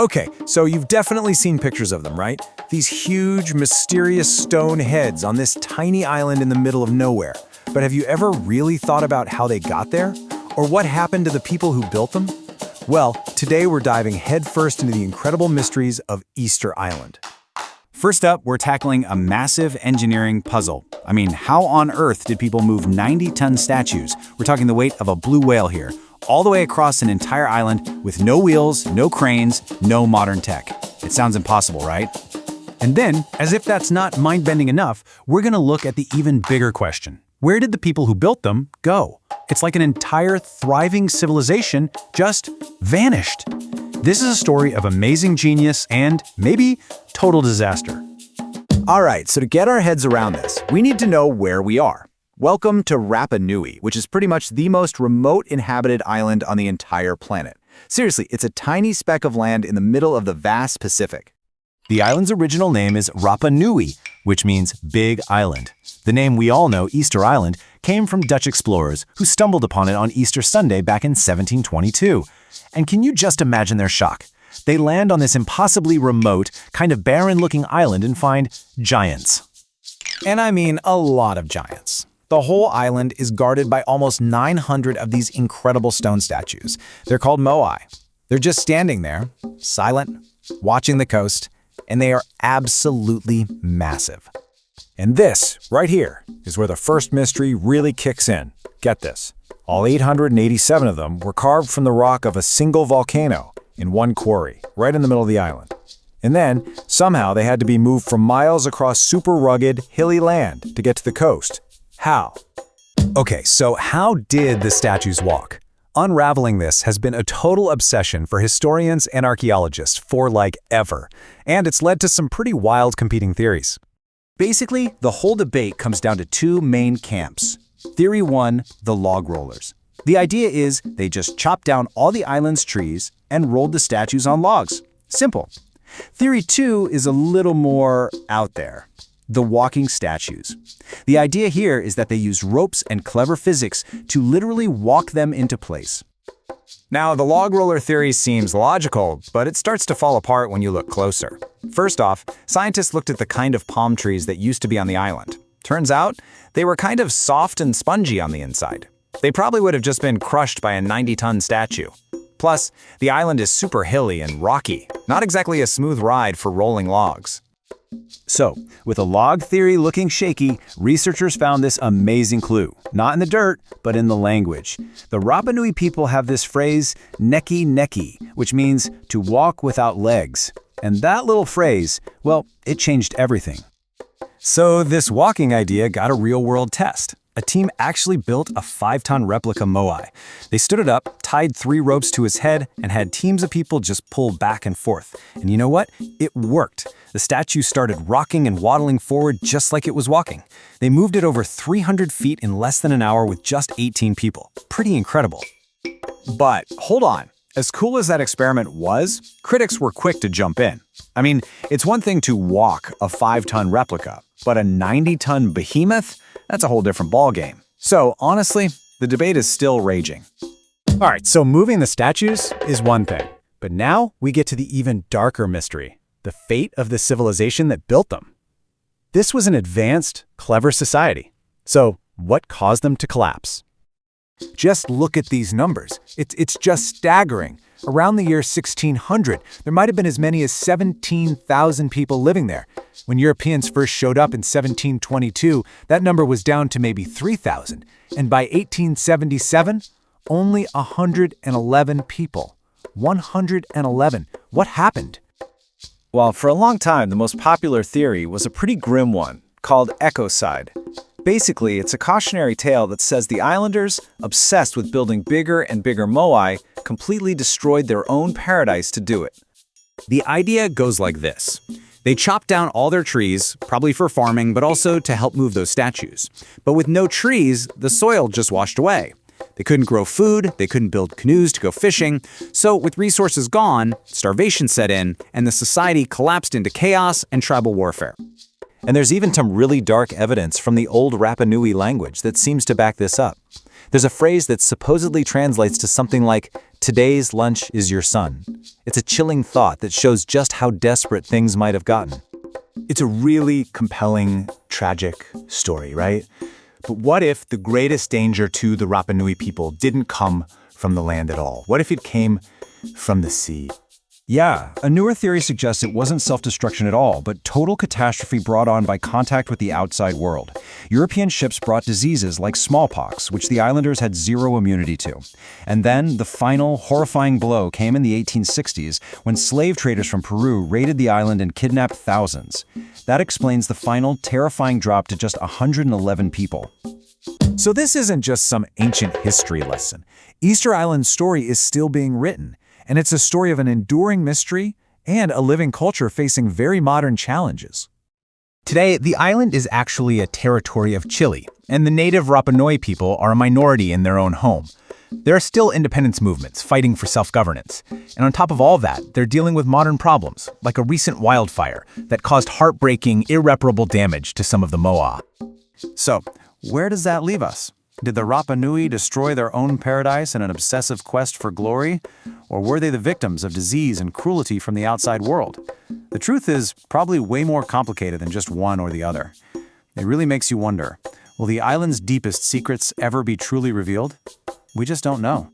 Okay, so you've definitely seen pictures of them, right? These huge, mysterious stone heads on this tiny island in the middle of nowhere. But have you ever really thought about how they got there? Or what happened to the people who built them? Well, today we're diving headfirst into the incredible mysteries of Easter Island. First up, we're tackling a massive engineering puzzle. I mean, how on earth did people move 90-ton statues? We're talking the weight of a blue whale here, all the way across an entire island with no wheels, no cranes, no modern tech. It sounds impossible, right? And then, as if that's not mind-bending enough, we're going to look at the even bigger question. Where did the people who built them go? It's like an entire thriving civilization just vanished. This is a story of amazing genius and, maybe, total disaster. All right, so to get our heads around this, we need to know where we are. Welcome to Rapa Nui, which is pretty much the most remote inhabited island on the entire planet. Seriously, it's a tiny speck of land in the middle of the vast Pacific. The island's original name is Rapa Nui, which means Big Island. The name we all know, Easter Island, came from Dutch explorers who stumbled upon it on Easter Sunday back in 1722. And can you just imagine their shock? They land on this impossibly remote, kind of barren-looking island and find giants. And I mean a lot of giants. The whole island is guarded by almost 900 of these incredible stone statues. They're called moai. They're just standing there, silent, watching the coast, and they are absolutely massive. And this, right here, is where the first mystery really kicks in. Get this. All 887 of them were carved from the rock of a single volcano in one quarry, right in the middle of the island. And then, somehow, they had to be moved from miles across super rugged, hilly land to get to the coast. How? Okay, so how did the statues walk? Unraveling this has been a total obsession for historians and archaeologists for like ever, and it's led to some pretty wild competing theories. Basically, the whole debate comes down to two main camps. Theory 1, the log rollers. The idea is they just chopped down all the island's trees and rolled the statues on logs. Simple. Theory 2 is a little more out there. The walking statues. The idea here is that they used ropes and clever physics to literally walk them into place. Now, the log roller theory seems logical, but it starts to fall apart when you look closer. First off, scientists looked at the kind of palm trees that used to be on the island. Turns out, they were kind of soft and spongy on the inside. They probably would have just been crushed by a 90-ton statue. Plus, the island is super hilly and rocky, not exactly a smooth ride for rolling logs. So, with the log theory looking shaky, researchers found this amazing clue. Not in the dirt, but in the language. The Rapa Nui people have this phrase, neki neki, which means to walk without legs. And that little phrase, well, it changed everything. So this walking idea got a real-world test. A team actually built a 5-ton replica moai. They stood it up, tied 3 ropes to his head, and had teams of people just pull back and forth. And you know what? It worked. The statue started rocking and waddling forward just like it was walking. They moved it over 300 feet in less than an hour with just 18 people. Pretty incredible. But hold on. As cool as that experiment was, critics were quick to jump in. I mean, it's one thing to walk a 5-ton replica, but a 90-ton behemoth? That's a whole different ballgame. So, honestly, the debate is still raging. All right, so moving the statues is one thing. But now we get to the even darker mystery, the fate of the civilization that built them. This was an advanced, clever society. So, what caused them to collapse? Just look at these numbers. It's just staggering. Around the year 1600, there might have been as many as 17,000 people living there. When Europeans first showed up in 1722, that number was down to maybe 3,000. And by 1877, only 111 people. 111. What happened? Well, for a long time, the most popular theory was a pretty grim one, called ecocide. Basically, it's a cautionary tale that says the islanders, obsessed with building bigger and bigger moai, completely destroyed their own paradise to do it. The idea goes like this. They chopped down all their trees, probably for farming, but also to help move those statues. But with no trees, the soil just washed away. They couldn't grow food, they couldn't build canoes to go fishing, so with resources gone, starvation set in, and the society collapsed into chaos and tribal warfare. And there's even some really dark evidence from the old Rapa Nui language that seems to back this up. There's a phrase that supposedly translates to something like, today's lunch is your son. It's a chilling thought that shows just how desperate things might have gotten. It's a really compelling, tragic story, right? But what if the greatest danger to the Rapa Nui people didn't come from the land at all? What if it came from the sea? Yeah, a newer theory suggests it wasn't self-destruction at all, but total catastrophe brought on by contact with the outside world. European ships brought diseases like smallpox, which the islanders had zero immunity to. And then the final, horrifying blow came in the 1860s when slave traders from Peru raided the island and kidnapped thousands. That explains the final, terrifying drop to just 111 people. So this isn't just some ancient history lesson. Easter Island's story is still being written. And it's a story of an enduring mystery and a living culture facing very modern challenges. Today, the island is actually a territory of Chile, and the native Rapa Nui people are a minority in their own home. There are still independence movements fighting for self-governance. And on top of all that, they're dealing with modern problems, like a recent wildfire that caused heartbreaking, irreparable damage to some of the moa. So, where does that leave us? Did the Rapa Nui destroy their own paradise in an obsessive quest for glory? Or were they the victims of disease and cruelty from the outside world? The truth is probably way more complicated than just one or the other. It really makes you wonder, will the island's deepest secrets ever be truly revealed? We just don't know.